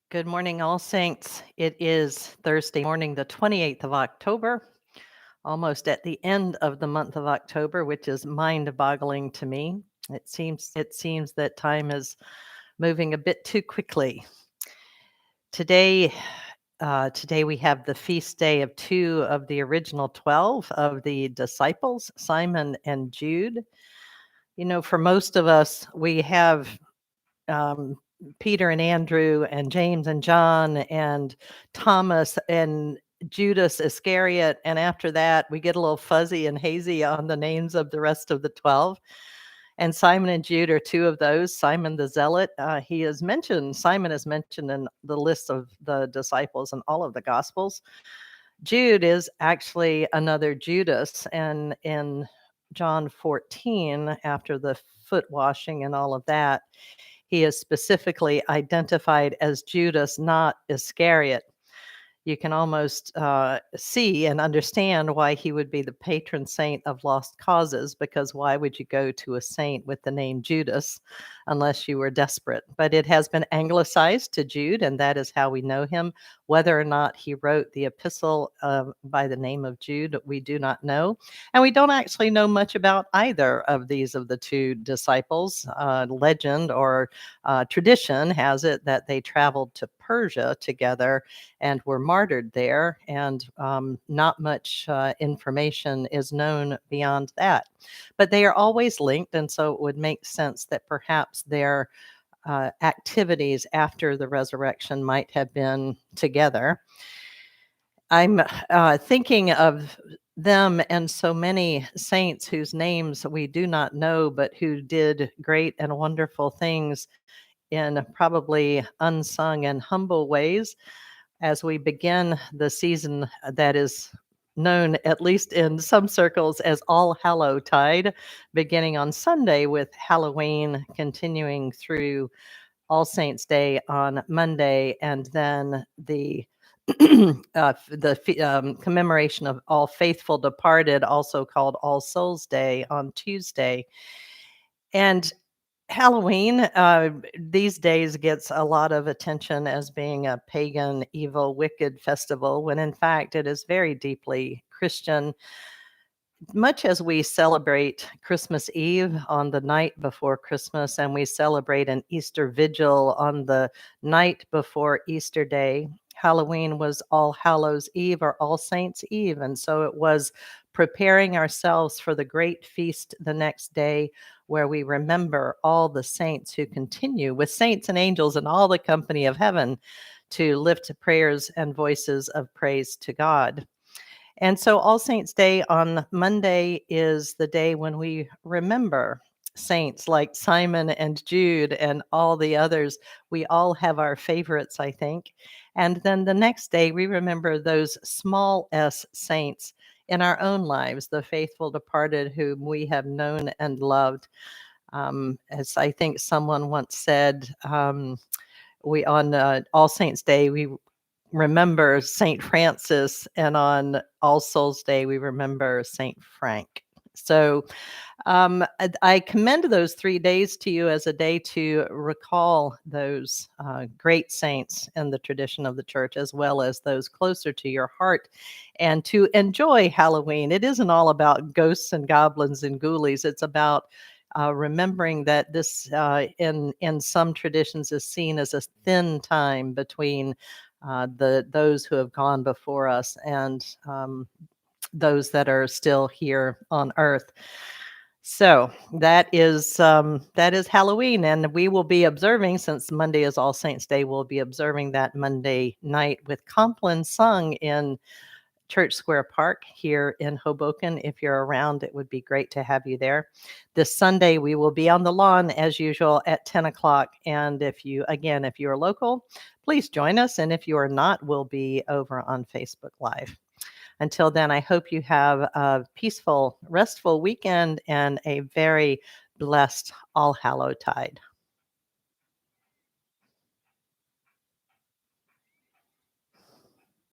Good morning, All Saints. It is Thursday morning, the 28th of October, almost at the end of the month of October, which is mind-boggling to me. It seems that time is moving a bit too quickly. Today, today we have the feast day of two of the original 12 of the disciples, Simon and Jude. You know, for most of us, we have um, Peter and Andrew and James and John and Thomas and Judas Iscariot. And after that, we get a little fuzzy and hazy on the names of the rest of the 12. And Simon and Jude are two of those. Simon the Zealot, Simon is mentioned in the list of the disciples in all of the Gospels. Jude is actually another Judas. And in John 14, after the foot washing and all of that, he is specifically identified as Judas, not Iscariot. You can almost see and understand why he would be the patron saint of lost causes, because why would you go to a saint with the name Judas unless you were desperate? But it has been anglicized to Jude, and that is how we know him. Whether or not he wrote the epistle by the name of Jude, we do not know. And we don't actually know much about either of the two disciples. Legend or tradition has it that they traveled to Persia together and were martyred there, and not much information is known beyond that. But they are always linked, and so it would make sense that perhaps their activities after the resurrection might have been together. I'm thinking of them and so many saints whose names we do not know, but who did great and wonderful things in probably unsung and humble ways as we begin the season that is known, at least in some circles, as All Hallow Tide, beginning on Sunday with Halloween, continuing through All Saints Day on Monday, and then the commemoration of All Faithful Departed, also called All Souls Day, on Tuesday. And Halloween these days gets a lot of attention as being a pagan, evil, wicked festival, when in fact it is very deeply Christian. Much as we celebrate Christmas Eve on the night before Christmas, and we celebrate an Easter vigil on the night before Easter Day, Halloween was All Hallows Eve or All Saints Eve. And so it was preparing ourselves for the great feast the next day, where we remember all the saints who continue with saints and angels and all the company of heaven to lift prayers and voices of praise to God. And so All Saints Day on Monday is the day when we remember saints like Simon and Jude and all the others. We all have our favorites, I think. And then the next day, we remember those small s saints in our own lives, the faithful departed whom we have known and loved. As I think someone once said, we on All Saints Day, we remember St. Francis, and on All Souls Day, we remember St. Frank. So I commend those 3 days to you as a day to recall those great saints in the tradition of the church, as well as those closer to your heart, and to enjoy Halloween. It isn't all about ghosts and goblins and ghoulies. It's about remembering that this, in some traditions, is seen as a thin time between those who have gone before us and those that are still here on earth. So that is Halloween, and we will be observing, since Monday is All Saints Day, we'll be observing that Monday night with Compline sung in Church Square Park here in Hoboken. If you're around, it would be great to have you there. This Sunday, we will be on the lawn as usual at 10 o'clock. And if you are local, please join us. And if you are not, we'll be over on Facebook Live. Until then, I hope you have a peaceful, restful weekend and a very blessed All Hallow Tide.